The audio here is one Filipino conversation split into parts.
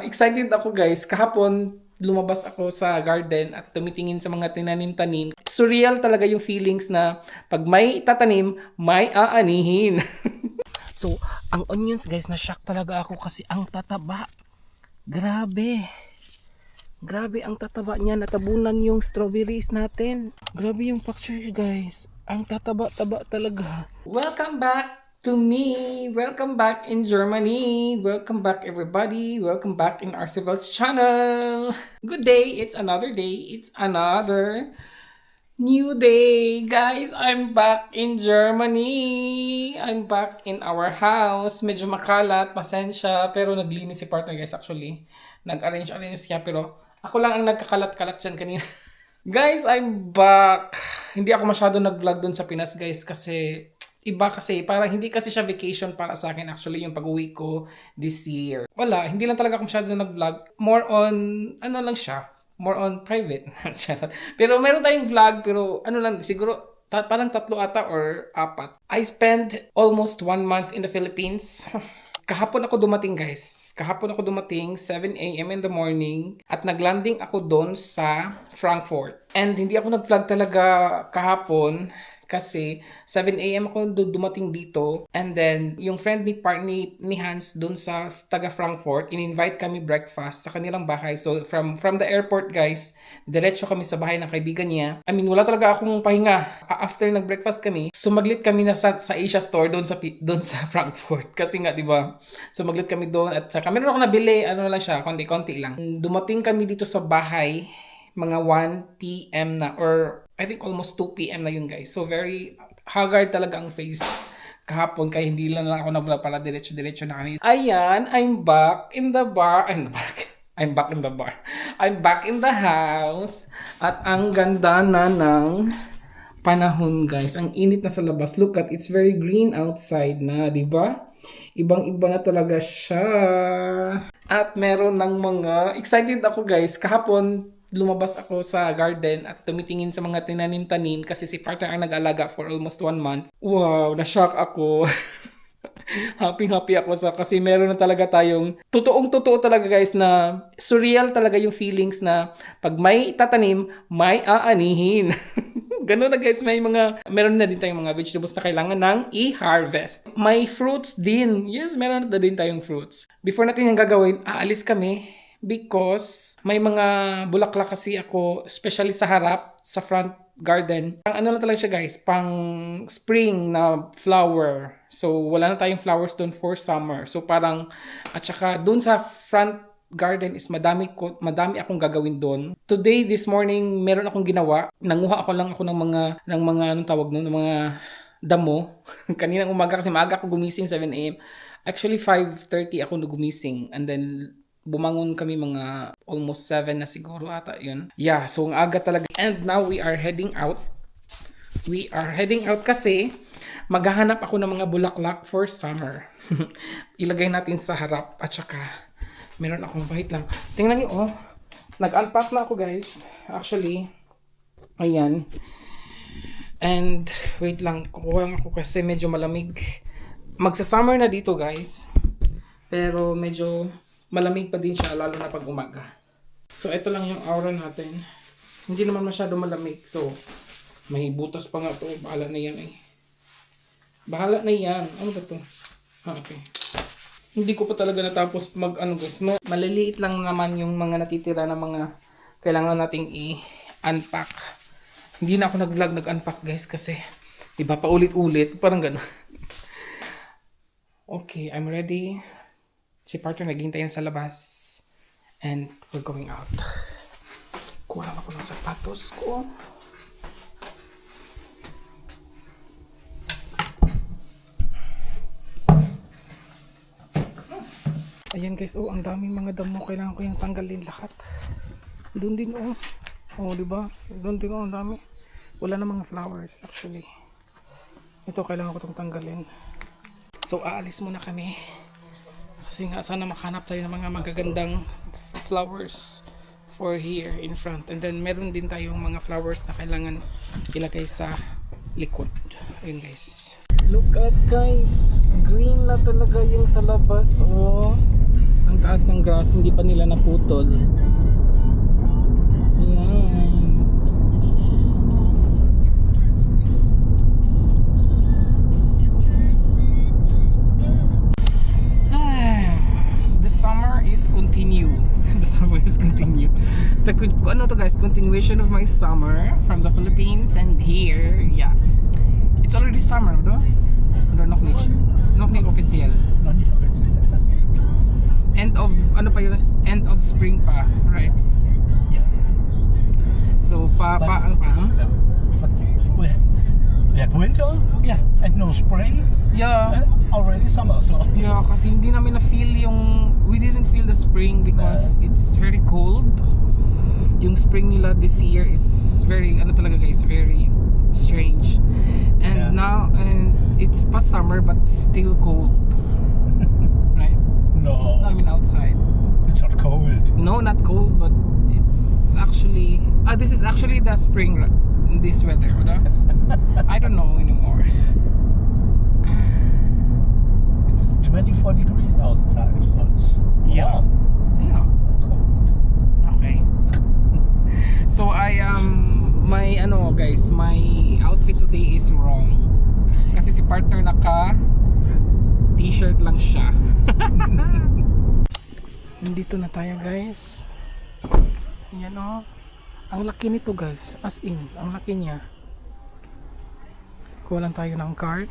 Excited ako guys. Kahapon lumabas ako sa garden at tumitingin sa mga tinanim-tanim. Surreal talaga yung feelings na pag may itatanim, may aanihin. So, ang onions guys, na-shock talaga ako kasi ang tataba. Grabe. Grabe ang tataba niya. Natabunan yung strawberries natin. Grabe yung picture guys. Ang tataba-taba talaga. Welcome back to me. Welcome back in Germany. Welcome back everybody. Welcome back in Arcival's channel. Good day. It's another day. It's another new day. Guys, I'm back in Germany. I'm back in our house. Medyo makalat, pasensya. Pero naglinis si partner guys actually. Nag-arrange siya pero ako lang ang nagkakalat-kalat dyan kanina. Guys, I'm back. Hindi ako masyado nag-vlog dun sa Pinas guys kasi iba kasi parang hindi kasi siya vacation para sa akin actually yung pag-uwi ko this year. Wala, hindi lang talaga ako masyado nag-vlog. More on, ano lang siya, more on private. Pero meron tayong vlog pero ano lang, siguro parang 3 ata or 4. I spent almost 1 month in the Philippines. Kahapon ako dumating guys. Kahapon ako dumating 7 a.m. in the morning at naglanding ako doon sa Frankfurt. And hindi ako nag-vlog talaga kahapon kasi 7 a.m. ako dumating dito. And then yung friend ni Hans doon sa taga Frankfurt, in-invite kami breakfast sa kanilang bahay. So from the airport guys, diretso kami sa bahay ng kaibigan niya. I mean, wala talaga akong pahinga. After nag-breakfast kami, sumaglit kami na sa Asia Store doon sa Frankfurt. Kasi nga, di ba? Sumaglit kami doon at saka meron ako nabili, ano lang siya, konti-konti lang. Dumating kami dito sa bahay mga 1 p.m. na or I think almost 2 p.m. na yun guys. So very haggard talaga ang face kahapon kaya hindi lang ako nag-vlog para diretso-diretso na kami. Ayan, I'm back in the bar. I'm back in the bar. I'm back in the house. At ang ganda na ng panahon guys. Ang init na sa labas. Look at, it's very green outside na, di ba? Ibang-iba na talaga siya. At meron ng mga, excited ako guys. Kahapon, lumabas ako sa garden at tumitingin sa mga tinanim-tanim kasi si partner ang nag-alaga for almost 1 month. Wow, na-shock ako. Happy ako kasi meron na talaga tayong totoong-totoo talaga guys na surreal talaga yung feelings na pag may itatanim, may aanihin. Ganun na guys, meron na din tayong mga vegetables na kailangan ng i-harvest. May fruits din. Yes, meron na din tayong fruits. Before natin yung gagawin, aalis kami. Because may mga bulaklak kasi ako, especially sa harap, sa front garden. Pang ano na talaga siya guys, pang spring na flower. So wala na tayong flowers doon for summer. So parang, at saka doon sa front garden is madami akong gagawin doon. Today, this morning, meron akong ginawa. Nanguha ako ng mga anong tawag noon, ng mga damo. Kaninang umaga kasi maaga ako gumising 7 a.m. Actually 5:30 ako gumising and then bumangon kami mga almost 7 na siguro ata yun. Yeah, so ang aga talaga. And now we are heading out. We are heading out kasi maghahanap ako ng mga bulaklak for summer. Ilagay natin sa harap at saka meron akong bahit lang. Tingnan niyo oh. Nag-unpack na ako guys. Actually, ayan. And wait lang, kukuha ako kasi medyo malamig. Magsa-summer na dito guys. Pero medyo malamig pa din siya lalo na pag umaga. So ito lang yung aura natin. Hindi naman masyado malamig. So may butas pa nga to. Bahala na yan eh. Bahala na yan. Ano ba to? Okay. Hindi ko pa talaga natapos guys. Maliliit lang naman yung mga natitira na mga kailangan nating i-unpack. Hindi na ako nag-unpack guys kasi diba paulit-ulit. Parang gano'n. Okay, I'm ready. Si partner naghihintay na sa labas. And we're going out. Kuha lang ako ng sapatos ko. Ayan guys, oh, ang daming mga damo. Kailangan ko yung tanggalin lahat. Doon din oh. Oh, diba? Doon din oh, ang dami. Wala na mga flowers actually. Ito, kailangan ko itong tanggalin. So, aalis muna kami. Kasi nga sana makahanap tayo ng mga magagandang flowers for here in front. And then meron din tayong mga flowers na kailangan ilagay sa likod. Ayun guys. Look at guys. Green na talaga yung sa labas. Oh. Ang taas ng grass, hindi pa nila naputol. Ayan. The summer is continue. The summer is continue. Ano to guys, continuation of my summer from the Philippines and here, yeah. It's already summer, no? Oder noch nicht? Noch nicht officiell. Noch nicht offiziell. End of, ano pa yun? End of spring pa, right? Yeah. So, ano pa? Yeah. But we have winter Yeah. and no spring. Yeah. And already summer, so. Yeah, kasi hindi namin na-feel we didn't feel the spring because it's very cold. Yung spring nila this year is very, ano talaga guys, very strange. And now, and it's past summer but still cold. Right? No. I mean outside. It's not cold. No, not cold, but it's actually, this is actually the spring, this weather, oder? I don't know anymore. It's 24 degrees outside, so it's Yeah. warm, Yeah. not cold. Okay. So my guys, my outfit today is wrong. Kasi si partner naka t-shirt lang siya. Nandito na tayo guys. Yan o. Ang laki nito guys. As in, ang laki niya. Kuha lang tayo ng cart.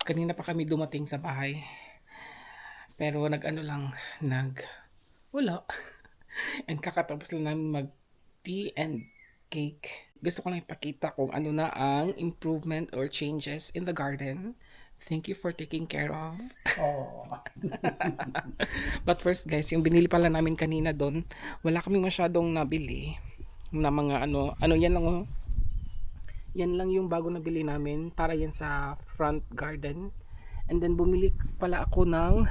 Kanina pa kami dumating sa bahay. Pero wala. And kakatapos lang namin mag tea and cake. Gusto ko lang ipakita kung ano na ang improvement or changes in the garden. Thank you for taking care of. Oh. But first guys, yung binili pala namin kanina doon, wala kaming masyadong nabili na mga yan lang oh. Yan lang yung bago nabili namin para yan sa front garden. And then bumili pala ako ng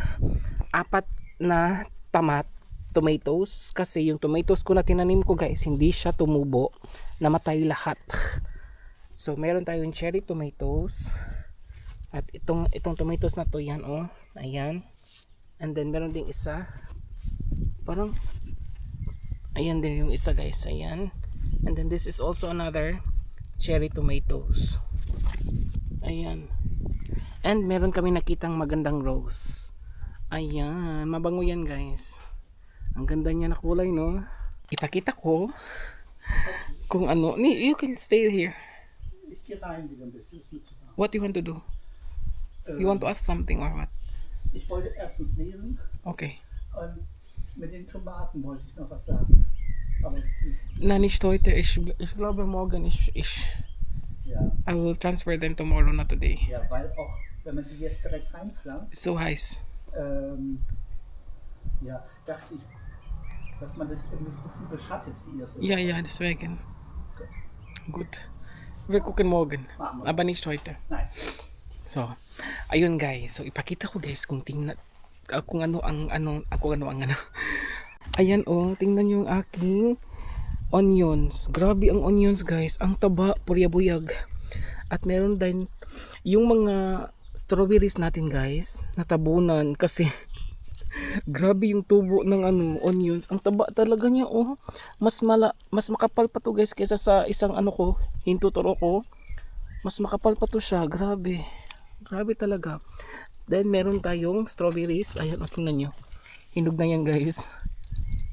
4 na tomatoes kasi yung tomatoes ko na tinanim ko guys, hindi siya tumubo, namatay lahat. So meron tayong cherry tomatoes at itong tomatoes na to, yan oh, ayan. And then meron ding isa, parang ayan din yung isa guys, ayan. And then this is also another cherry tomatoes, ayan. And meron kami nakitang magandang rose, ayan, mabango yan guys. Ang ganda niya na kulay, no? Ipakita ko kung ano. You can stay here. What do you want to do? You want to ask something or what? Ich wollte erstens lesen Okay. und mit den Tomaten wollte ich noch was sagen. Aber Na, nicht heute. Ich glaube morgen. ja. I will transfer them tomorrow, not today. Ja, weil auch wenn man die jetzt direkt reinpflanzt, It's so heiß. ja, dachte ich, dass man das irgendwie ein bisschen beschattet, die erste. Ja, deswegen. Gut. Wir gucken morgen. Machen wir. Aber nicht heute. Nein. So, ayun guys. So, ipakita ko guys kung tingnan kung ano ang Ayan oh, tingnan yung aking onions. Grabe ang onions guys. Ang taba, puryabuyag. At meron din yung mga strawberries natin guys, natabunan kasi grabe yung tubo ng onions. Ang taba talaga niya oh. Mas makapal pa to guys kaysa sa isang hintuturo ko. Mas makapal pa to siya. Grabe talaga. Then meron tayong strawberries. Ayan, tingnan nyo. Hinog na yan guys.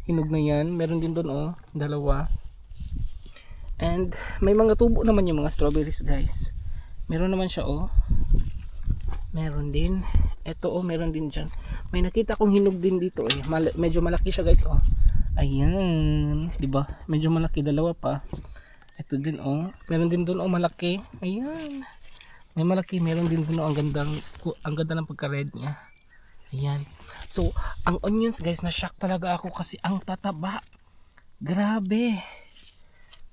Hinog na yan. Meron din doon oh, 2. And may mga tubo naman yung mga strawberries guys. Meron naman siya oh. Meron din. Ito oh, meron din dyan. May nakita kong hinog din dito eh. Medyo malaki siya guys oh. Ayan, 'di ba? Medyo malaki, 2 pa. Ito din oh. Meron din doon oh, malaki. Ayan. May malaki, meron din doon oh, ang ganda ng pagka-red niya. Ayan. So, ang onions guys, na-shock talaga ako kasi ang tataba. Grabe.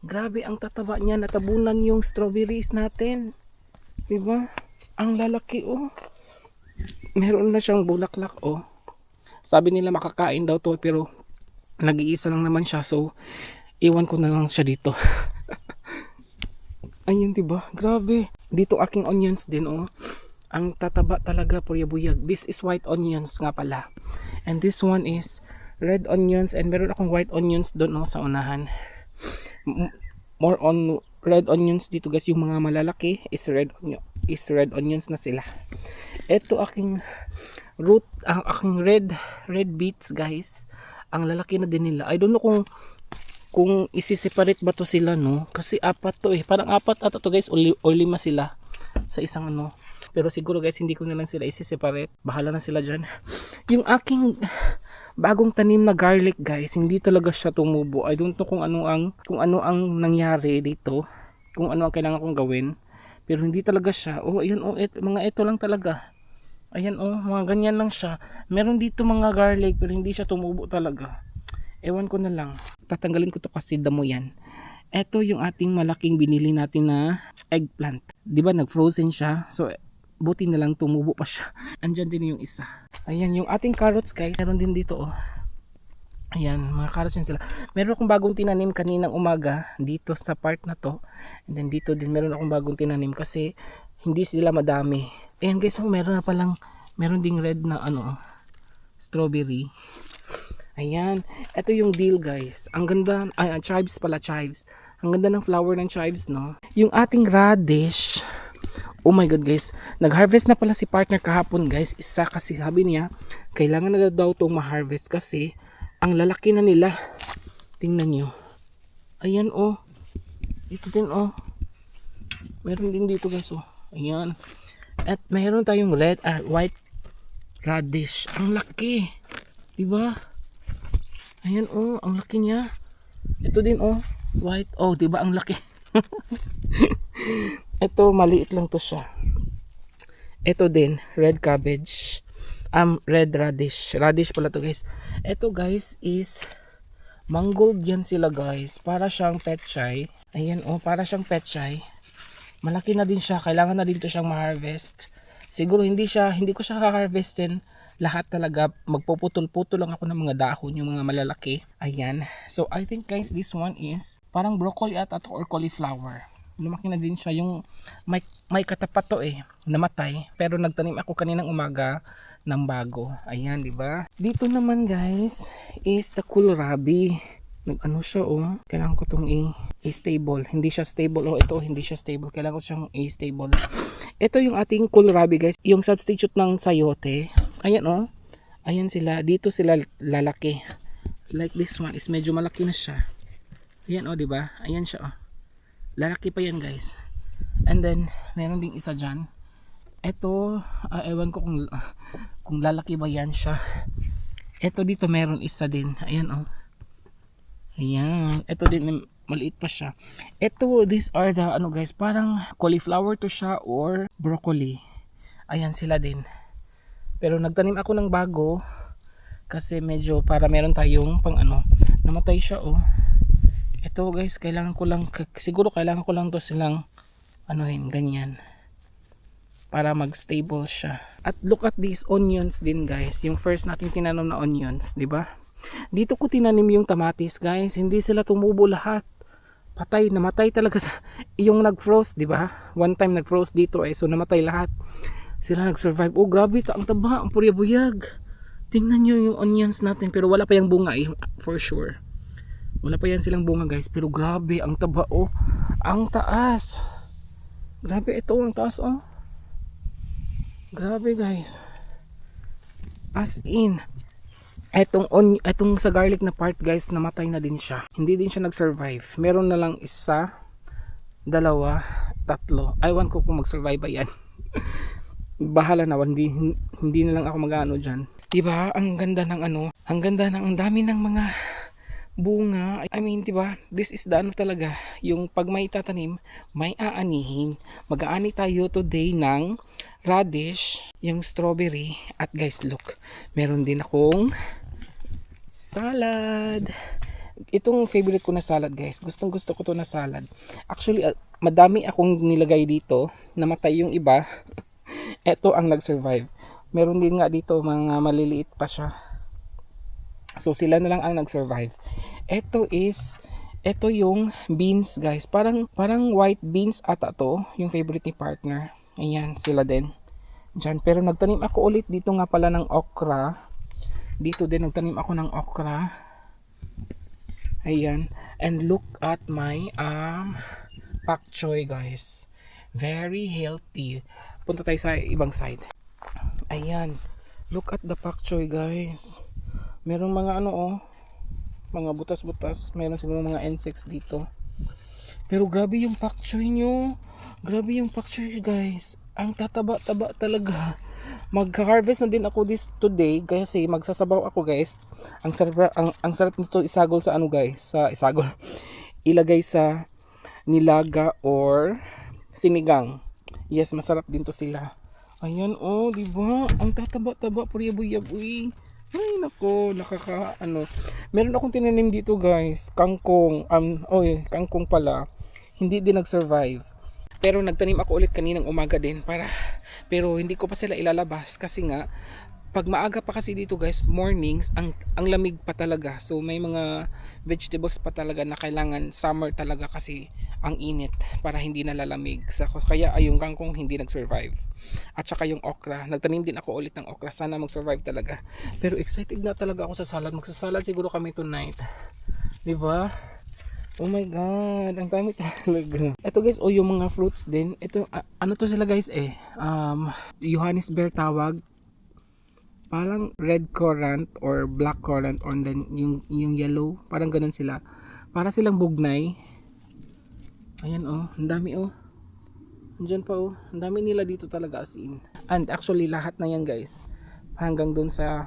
Grabe ang tataba niya. Natabunan yung strawberries natin. Diba? Ang lalaki oh. Meron na siyang bulaklak oh. Sabi nila makakain daw to pero nag-iisa lang naman siya. So, iwan ko na lang siya dito. Ayun diba? Grabe. Dito aking onions din oh. Ang tataba talaga puryabuyag. This is white onions nga pala. And this one is red onions. And meron akong white onions doon sa unahan. More on red onions dito guys. Yung mga malalaki is red onions na sila. Ito aking root, ang aking red beets guys. Ang lalaki na din nila. I don't know kung isi-separate ba to sila no. Kasi apat to eh. Parang apat ata to guys. O lima sila sa isang ano. Pero siguro guys hindi ko na lang sila isi-separate. Bahala na sila dyan. Yung aking bagong tanim na garlic guys, hindi talaga siya tumubo. I don't know kung ano ang nangyari dito. Kung ano ang kailangan kong gawin. Pero hindi talaga siya. Oh, ayun oh, mga ito lang talaga. Ayan oh, mga ganyan lang siya. Meron dito mga garlic pero hindi siya tumubo talaga. Ewan ko na lang. Tatanggalin ko to kasi damo yan. Ito yung ating malaking binili natin na eggplant. 'Di ba nag-frozen siya? So buti na lang tumubo pa siya. Andyan din yung isa. Ayan yung ating carrots guys. Meron din dito oh. Ayan, mga carrots yun sila. Meron akong bagong tinanim kaninang umaga dito sa part na to. And then dito din meron akong bagong tinanim kasi hindi sila madami. Ayan guys, oh, meron ding red na ano, strawberry. Ayan, ito yung deal guys. Ang ganda, chives pala, chives. Ang ganda ng flower ng chives, no? Yung ating radish, oh my god guys, nag-harvest na pala si partner kahapon guys. Isa kasi sabi niya, kailangan na daw itong ma-harvest kasi ang lalaki na nila. Tingnan nyo. Ayan oh. Ito din oh. Meron din dito guys oh. Ayan. At mayroon tayong white radish. Ang laki. Diba? Ayan oh, ang laki niya. Ito din oh, white. Oh, diba ang laki? Ito, maliit lang to siya. Ito din, red cabbage. Red radish. Radish pala to guys. Ito guys is mangold yan sila guys. Para siyang petchay. Ayan oh, para siyang petchay. Malaki na din siya. Kailangan na din to siyang ma-harvest. Siguro hindi ko siya ha-harvestin lahat talaga. Magpuputol-putol lang ako ng mga dahon, yung mga malalaki. Ayan. So I think guys, this one is parang broccoli at or cauliflower. Lumaki na din siya. Yung may katapat to eh, namatay. Pero nagtanim ako kaninang umaga ng bago. Ayan, di ba? Dito naman guys is the kohlrabi. Nag-ano siya oh. Kailangan ko itong i-stable. Hindi siya stable oh. Ito hindi siya stable. Kailangan ko siyang i-stable. Ito yung ating kohlrabi guys. Yung substitute ng sayote. Ayan oh. Ayan sila. Dito sila lalaki. Like this one is medyo malaki na siya. Ayan oh, di ba? Ayan siya oh. Lalaki pa yan guys. And then meron ding isa dyan. Ito ewan ko kung lalaki ba yan siya. Ito dito meron isa din. Ayan oh. Ayan. Ito din maliit pa siya. Ito, these are the ano guys, parang cauliflower to siya or broccoli. Ayan sila din. Pero nagtanim ako ng bago kasi medyo para meron tayong pang ano. Namatay siya oh. Ito guys, siguro kailangan ko lang to silang anuhin, ganyan. Para mag-stable siya. At look at these onions din guys. Yung first nating tinanom na onions, di ba? Dito ko tinanim yung kamatis guys. Hindi sila tumubo lahat. Namatay talaga sa yung nag-frost, di ba? One time nag-frost dito so namatay lahat. Sila nag-survive. Oh, grabe, ang taba, ang puryabuyag. Tingnan nyo yung onions natin, pero wala pa yung bunga for sure. Wala pa yan silang bunga guys, pero grabe, ang taba oh. Ang taas. Grabe, ito ang taas oh. Grabe guys. As in, etong sa garlic na part guys, namatay na din siya. Hindi din siya nag-survive. Meron na lang isa, dalawa, tatlo. Aywan ko kung mag-survive ba yan. Bahala na, hindi na lang ako mag-ano dyan. Diba? Ang ganda ng ang dami ng bunga. I mean, 'di ba? This is the ano talaga, yung pag may tatanim, may aanihin. Mag-aani tayo today ng radish, yung strawberry, at guys, look, meron din akong salad. Itong favorite ko na salad, guys. Gustong gusto ko to na salad. Actually, madami akong nilagay dito. Namatay yung iba. Ito ang nag-survive. Meron din nga dito mga maliliit pa siya. So sila na lang ang nag-survive. Ito yung beans, guys. Parang white beans ata to, yung favorite ni partner. Ayan, sila din. Diyan. Pero nagtanim ako ulit dito nga pala ng okra. Dito din nagtanim ako ng okra. Ayan. And look at my pak choy, guys. Very healthy. Punta tayo sa ibang side. Ayan. Look at the pak choy, guys. Merong mga mga butas-butas. Meron siguro mga insects dito. Pero grabe yung pak choy nyo. Grabe yung pak choy, guys. Ang tataba-taba talaga. Mag-harvest na din ako today kasi magsasabaw ako, guys. Ang sarap nito isagol sa guys, sa isagol. Ilagay sa nilaga or sinigang. Yes, masarap din to sila. Ayan, di ba? Ang tataba-taba, puriyaboy-yaboy. Ay, nako, Meron akong tinanim dito, guys, kangkong. Kangkong pala. Hindi din nag-survive. Pero nagtanim ako ulit kaninang umaga din pero hindi ko pa sila ilalabas kasi nga pag maaga pa kasi dito, guys, mornings, ang lamig pa talaga. So may mga vegetables pa talaga na kailangan summer talaga kasi ang init para hindi nalalamig. So, kaya yung kangkong hindi nag-survive. At saka yung okra, nagtanim din ako ulit ng okra. Sana mag-survive talaga. Pero excited na talaga ako sa salad. Magsasalad siguro kami tonight. 'Di ba? Oh my god, ang dami talaga. Ito, guys, yung mga fruits din. Ito, ano to sila, guys, Johannisbeer tawag. Parang red currant or black currant or then yung yellow. Parang ganun sila. Para silang bugnay. Ayan, ang dami, Andiyan pa, ang dami nila dito talaga, as in. And actually, lahat na yan, guys. Hanggang dun sa,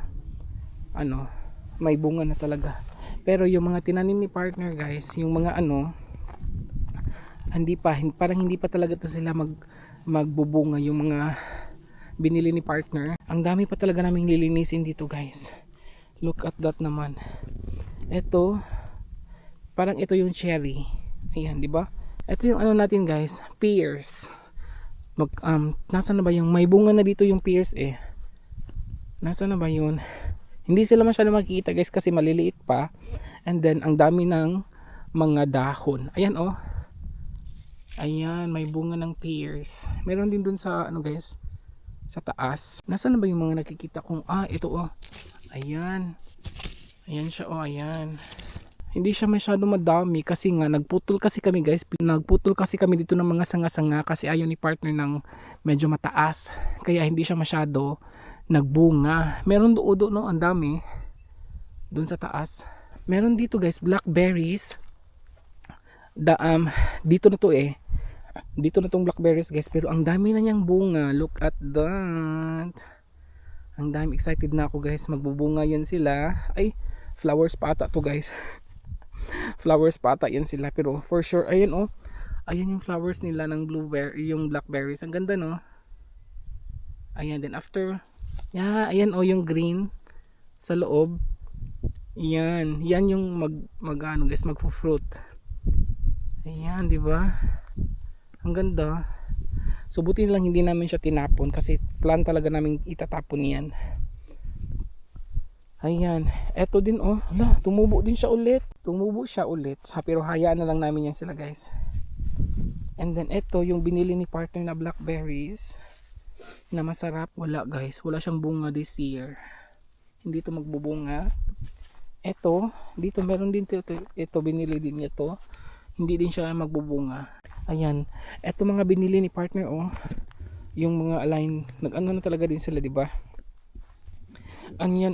may bunga na talaga. Pero yung mga tinanim ni partner, guys, yung mga parang hindi pa talaga to sila magbubunga, yung mga binili ni partner. Ang dami pa talaga naming lilinisin dito, guys. Look at that naman. Ito, parang ito yung cherry. Ayan, di ba? Ito yung natin, guys, pears. Nasa na ba yung may bunga na dito yung pears Nasa na ba yun? Hindi sila masyado makikita, guys, kasi maliliit pa. And then ang dami ng mga dahon. Ayan, Ayan, may bunga ng pears. Meron din dun sa guys, sa taas. Nasaan na ba yung mga nakikita kong ito, Ayan. Ayan siya, ayan. Hindi siya masyado madami kasi nga nagputol kasi kami, guys. Nagputol kasi kami dito ng mga sanga-sanga kasi ayaw ni partner ng medyo mataas. Kaya hindi siya masyado nagbunga. Meron doon, ang dami doon sa taas. Meron dito, guys, blackberries. Dito na to dito na tong blackberries, guys, pero ang dami na niyang bunga. Look at that. Ang dami, excited na ako, guys. Magbubunga yan sila. Ay, flowers pa ata to, guys. Flowers pa ata yan sila, pero for sure, ayan, ayan yung flowers nila ng blueberry, yung blackberries. Ang ganda, no? Ayan, then after ayan, yung green sa loob. Yan yung guys, magfo-fruit. Ayan, di ba? Ang ganda. So buti lang hindi namin siya tinapon kasi plan talaga namin itatapon yan. Ayan, eto din, tumubo din siya ulit. Tumubo siya ulit. Pero hayaan na lang namin yan sila, guys. And then eto yung binili ni partner na blackberries na masarap. Wala, guys, wala siyang bunga this year. Hindi to magbubunga. Eto, dito meron din ito binili din niya to. Hindi din siya magbubunga. Ayan, eto mga binili ni partner, yung mga align, na talaga din sila, di ba? Anyan,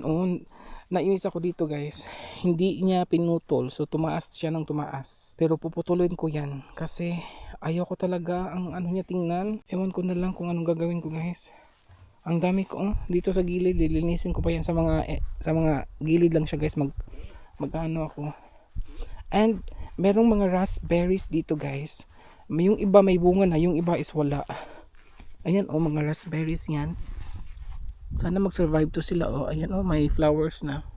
nainis ako dito, guys. Hindi niya pinutol, so tumaas siya ng tumaas. Pero puputulin ko yan kasi ayaw ko talaga ang niya tingnan. Ewan ko na lang kung anong gagawin ko, guys. Ang dami ko, dito sa gilid, lilinisin ko pa yan sa mga gilid lang siya, guys. Mag-ano ako. And merong mga raspberries dito guys. Yung iba may bunga na, yung iba is wala. Ayan oh, mga raspberries yan. Sana mag-survive to sila oh. Ayan oh, may flowers na.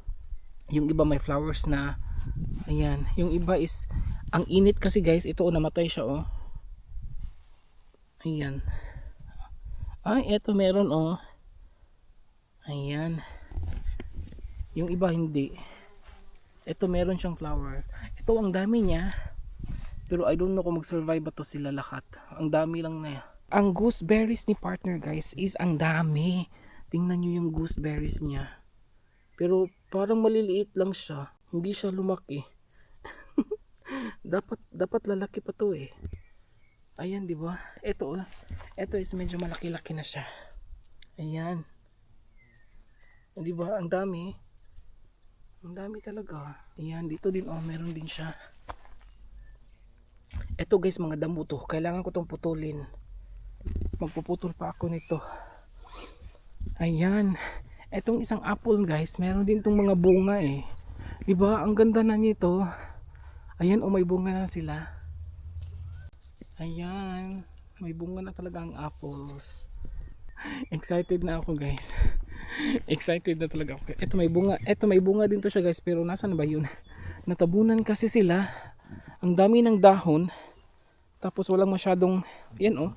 Yung iba may flowers na. Ayan, yung iba is ang init kasi guys, ito oh, namatay siya oh. Ayan. Ay, eto meron oh. Ayan. Yung iba hindi. Ito meron siyang flower. Ito ang dami niya. Pero I don't know kung mag-survive ba to sila lahat. Ang dami lang na. Ang gooseberries ni partner guys is ang dami. Tingnan nyo yung gooseberries niya. Pero parang maliliit lang siya. Hindi siya lumaki. dapat lalaki pa to eh. Ayan, di ba? Ito is medyo malaki-laki na siya. Ayan. Di ba? Ang dami. Ang dami talaga. Ayan, dito din oh, meron din siya. Ito guys, mga damo to. Kailangan ko tong putulin. Magpuputol pa ako nito. Ayan. Etong isang apple guys, meron din tong mga bunga eh. Di ba? Ang ganda na nito. Ayan, oh, may bunga na sila. Ayan, may bunga na talaga ang apples. Excited na ako guys. Excited na talaga ako. Ito may bunga din to siya guys, pero nasaan ba yun? Natabunan kasi sila. Ang dami ng dahon. Tapos walang masyadong, yan oh.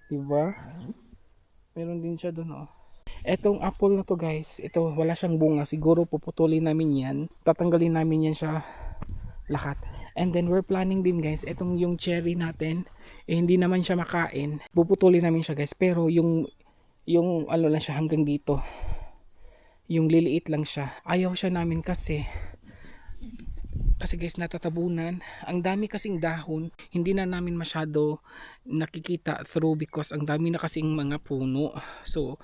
Diba? Meron din siya doon oh. Etong apple na to guys, ito wala siyang bunga. Siguro puputulin namin yan. Tatanggalin namin yan siya lahat. And then we're planning din guys, etong yung cherry natin, eh, hindi naman siya makain. Puputulin namin siya guys, pero yung ano lang siya hanggang dito. Yung liliit lang siya. Ayaw siya namin kasi guys natatabunan. Ang dami kasing dahon, hindi na namin masyado nakikita through because ang dami na kasing mga puno. So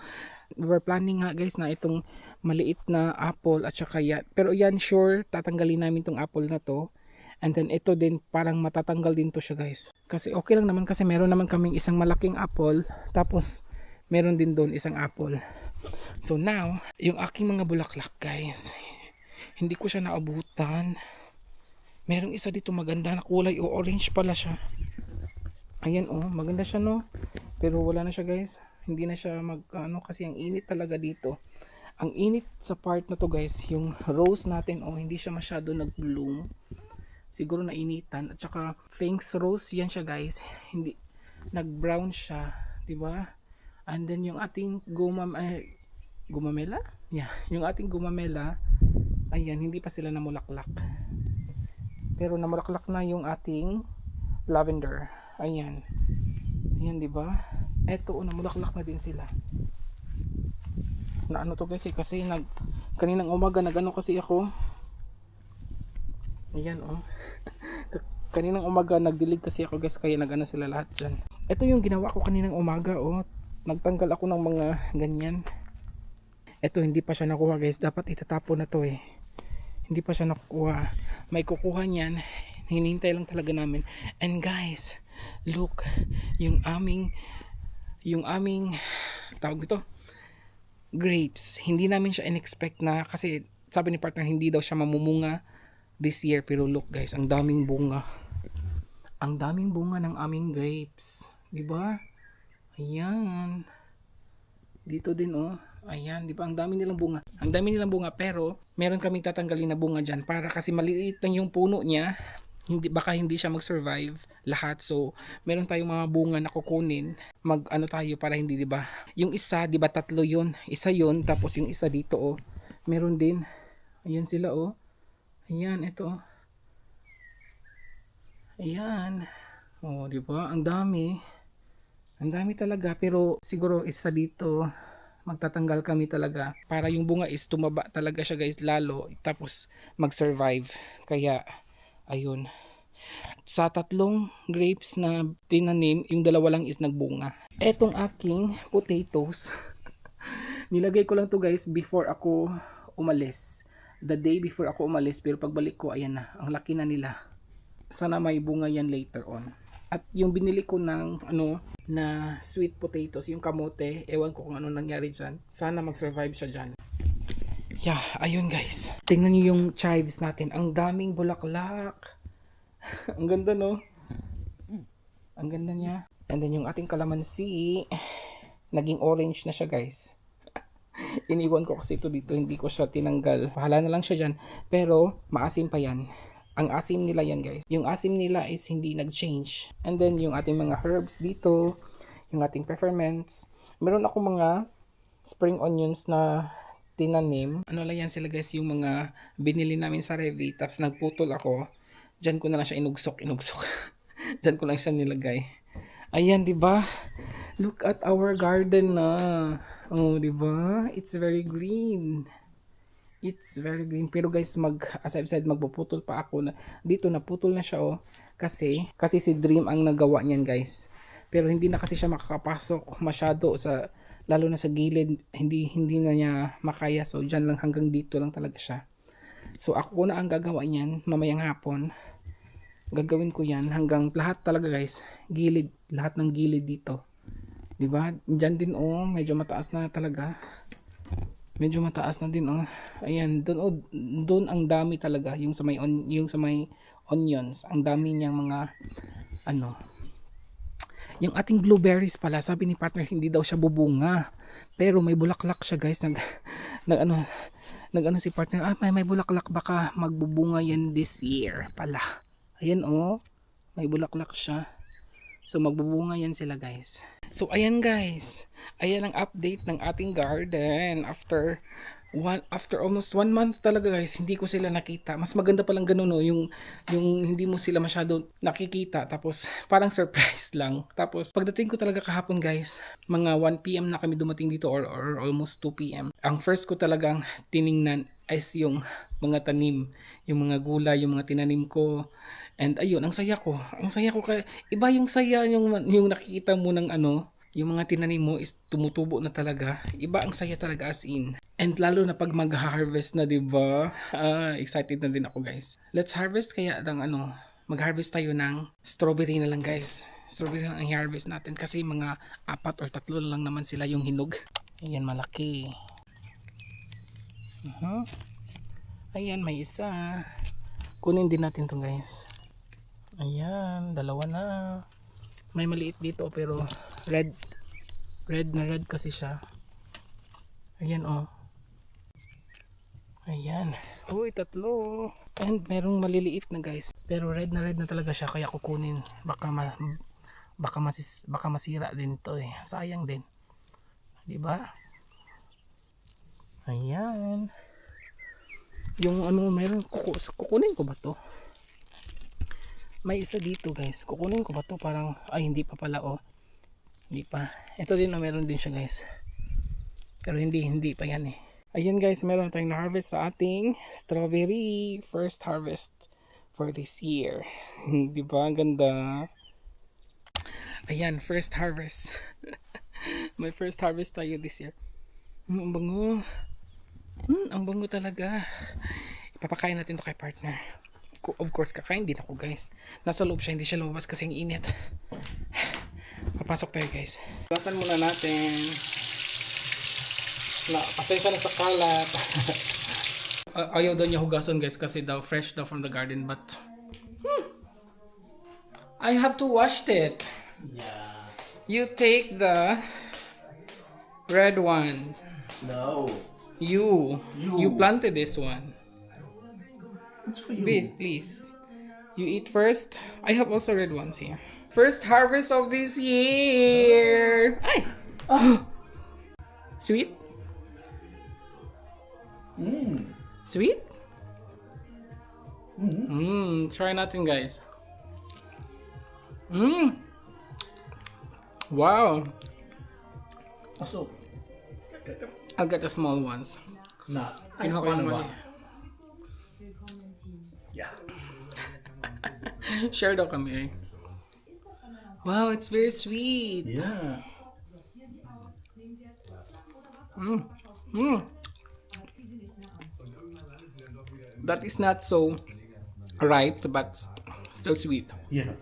we're planning nga guys na itong maliit na apple at saka yan. Pero yan sure tatanggalin namin tong apple na to. And then ito din parang matatanggal din to siya guys. Kasi okay lang naman kasi meron naman kaming isang malaking apple. Tapos meron din doon isang apple. So now, yung aking mga bulaklak guys. Hindi ko siya naabutan. Merong isa dito maganda na kulay o orange pala siya. Ayan oh, maganda siya no. Pero wala na siya guys. Hindi na siya kasi ang init talaga dito. Ang init sa part na to guys, yung rose natin oh, hindi siya masyado nag-bloom. Siguro nainitan at saka Finks rose yan siya guys, hindi nag-brown siya, 'di ba? And then yung ating gumamela? Yeah, yung ating gumamela, ayan, hindi pa sila namulaklak. Pero namulaklak na yung ating lavender. Ayan. Ayan, 'di ba? Eto, namulaklak na din sila. Na ano to guys kasi kaninang umaga nagano kasi ako. Ayan oh. Kaninang umaga nagdilig kasi ako guys, kaya nagano sila lahat dyan. Ito yung ginawa ko kaninang umaga oh. Nagtanggal ako ng mga ganyan. Ito hindi pa siya nakuha guys, dapat itatapon na to eh. Hindi pa siya nakuha. May kukuha niyan. Hinihintay lang talaga namin. And guys, look, yung aming tawag dito, grapes. Hindi namin siya in-expect na, kasi sabi ni partner hindi daw siya mamumunga this year, pero look guys, ang daming bunga. Ang daming bunga ng aming grapes, 'di ba? Ayan. Dito din oh. Ayan, 'di ba? Ang dami nilang bunga. Ang dami nilang bunga, pero meron kaming tatanggalin na bunga diyan para kasi maliit lang yung puno niya. Baka hindi siya mag-survive lahat. So, meron tayong mga bunga na kukunin. Mag-ano tayo para hindi, 'di ba? Yung isa, 'di ba, tatlo 'yun. Isa 'yun, tapos yung isa dito oh. Meron din. Ayan sila oh. Ayan, ito. Ayan. Oh, di ba? Ang dami. Ang dami talaga, pero siguro isa dito magtatanggal kami talaga para yung bunga is tumaba talaga siya guys lalo, tapos mag-survive. Kaya ayun. Sa tatlong grapes na tinanim, yung dalawa lang is nagbunga. Etong aking potatoes. Nilagay ko lang to guys before ako umalis. The day before ako umalis, pero pagbalik ko, ayan na, ang laki na nila. Sana may bunga yan later on. At yung binili ko ng na sweet potatoes, yung kamote, ewan ko kung ano nangyari dyan. Sana mag-survive siya dyan. Yeah, ayun guys. Tingnan niyo yung chives natin. Ang daming bulaklak. Ang ganda, no? Ang ganda niya. And then yung ating kalamansi, naging orange na siya, guys. Iniwan ko kasi ito dito, hindi ko siya tinanggal. Pahala na lang siya dyan. Pero, maasim pa yan. Ang asim nila yan, guys. Yung asim nila is hindi nag-change. And then, yung ating mga herbs dito, yung ating peppermints. Meron ako mga spring onions na tinanim. Ano lang yan sila, guys, yung mga binili namin sa Revi. Tapos nagputol ako. Diyan ko na lang siya inugsok. Diyan ko lang siya nilagay. Ayan, di ba? Look at our garden na. Oh, di ba? It's very green. It's very green. Pero guys, as I've said, magpuputol pa ako na. Dito naputol na siya, oh. Kasi si Dream ang nagawa niyan, guys. Pero hindi na kasi siya makakapasok masyado sa, lalo na sa gilid. Hindi na niya makaya. So, dyan lang, hanggang dito lang talaga siya. So, ako na ang gagawa niyan mamayang hapon. Gagawin ko yan hanggang lahat talaga, guys. Gilid, lahat ng gilid dito. Diba? Diyan din, oh, medyo mataas na talaga. Medyo mataas na din, oh. Ayan, doon ang dami talaga yung sa may onions. Ang dami niyang mga ano. Yung ating blueberries pala, sabi ni partner hindi daw siya bubunga. Pero may bulaklak siya, guys. Nag si partner, may bulaklak, baka magbubunga yan this year pala. Ayan, oh. May bulaklak siya. So magbubunga yan sila, guys. So ayan, guys. Ayan ang update ng ating garden after almost 1 month talaga, guys. Hindi ko sila nakita. Mas maganda palang ganun, no? Yung hindi mo sila masyado nakikita. Tapos parang surprise lang. Tapos pagdating ko talaga kahapon, guys, mga 1 PM na kami dumating dito or almost 2 PM. Ang first ko talagang tiningnan is yung mga tanim, yung mga gulay, yung mga tinanim ko. And ayun, ang saya ko. Ang saya ko kaya iba yung saya yung nakikita mo ng ano, yung mga tinanim mo is tumutubo na talaga. Iba ang saya talaga, as in. And lalo na pag mag-harvest na, 'di ba? Excited na din ako, guys. Let's harvest kaya ng ano, mag-harvest tayo ng strawberry na lang, guys. Strawberry lang ang i-harvest natin kasi mga 4 or 3 lang naman sila yung hinog. Ayan, malaki. Ayan, may isa. Kunin din natin 'to, guys. Ayan, 2 na. May maliit dito pero red kasi siya. Ayan, oh. Ayan. Uy, 3. And merong maliliit na, guys. Pero red na talaga siya, kaya kukunin. Baka masira din to, eh. Sayang din. 'Di ba? Ayan. Yung ano, meron kukunin ko ba to? May isa dito, guys. Kukunin ko ba to? Parang, hindi pa pala, oh. Hindi pa. Ito din, oh, meron din siya, guys. Pero hindi pa yan, eh. Ayan, guys, meron tayong na-harvest sa ating strawberry. First harvest for this year. Di ba? Ang ganda. Ayan, first harvest. May first harvest tayo this year. Ang bango. Ang bango talaga. Ipapakain natin to kay partner. Of course, kakain din ako, guys. Nasa loob siya, hindi siya lumabas kasi ang init. Papasok tayo, guys. Hugasan muna natin. Pasensya na sa kalat. Ayaw daw niya hugasan, guys, kasi daw fresh daw from the garden, but I have to wash it. Yeah. You take the red one. No. You planted this one. It's for you. Wait, please. You eat first. I have also red ones here. First harvest of this year. Ay! Sweet? Sweet? Try natin, guys. Wow. So, I'll get the small ones. na. Kinuha ko yung mali. Yeah. Share daw kami, eh. Wow, it's very sweet. Yeah. That is not so ripe, but still sweet. Yeah.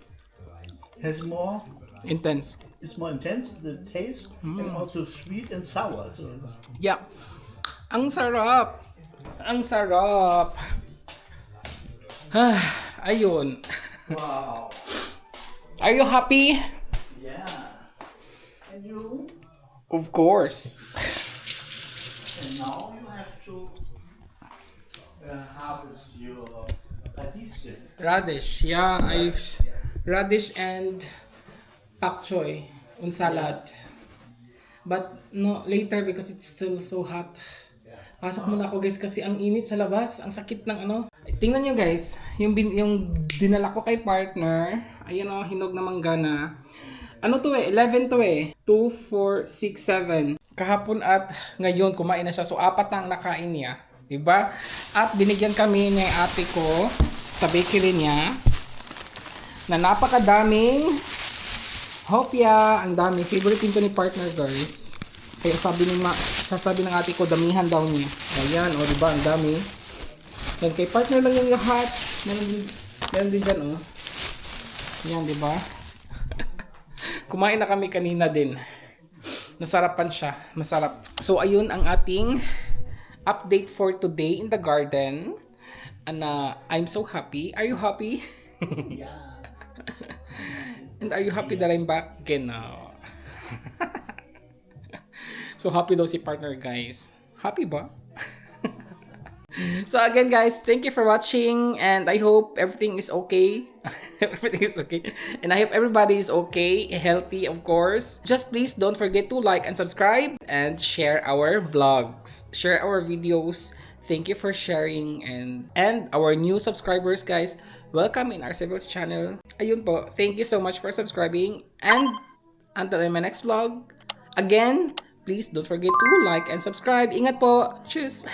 Has more. Intense. It's more intense, the taste, and also sweet and sour. So Yeah. Ang sarap. Ang sarap. Ayun. Wow. Are you happy? Yeah. And you? Of course. And now you have to harvest your addition. Radish. Yeah, radish and pak choy on salad. But no, later because it's still so hot. Pasok muna ako guys kasi ang init sa labas. Ang sakit ng ano. Tingnan nyo guys, yung dinala ko kay partner. Ayan o, hinog na manggana. Ano to 11 to 2, 4, 6, 7. Kahapon at ngayon kumain na siya. So 4 ang nakain niya. Diba? At binigyan kami ng ate ko sa bakery niya na napakadaming hopya. Ang dami. Favorite din to ni partner guys. Kaya sasabi ng ate ko, damihan daw niya. Ayan, o diba, ang dami. Yan, kay partner lang yung lahat. Meron din dyan, o. Yan, diba? Kumain na kami kanina din. Nasarapan siya. Masarap. So, ayun ang ating update for today in the garden. And I'm so happy. Are you happy? Yeah. And are you happy that I'm back? Genau. So happy daw si partner guys. Happy ba? So again guys, thank you for watching and I hope everything is okay. Everything is okay. And I hope everybody is okay, healthy of course. Just please don't forget to like and subscribe and share our vlogs. Share our videos. Thank you for sharing and our new subscribers guys. Welcome in our Civils channel. Ayun po. Thank you so much for subscribing and until in my next vlog. Again, please don't forget to like and subscribe. Ingat po. Cheers!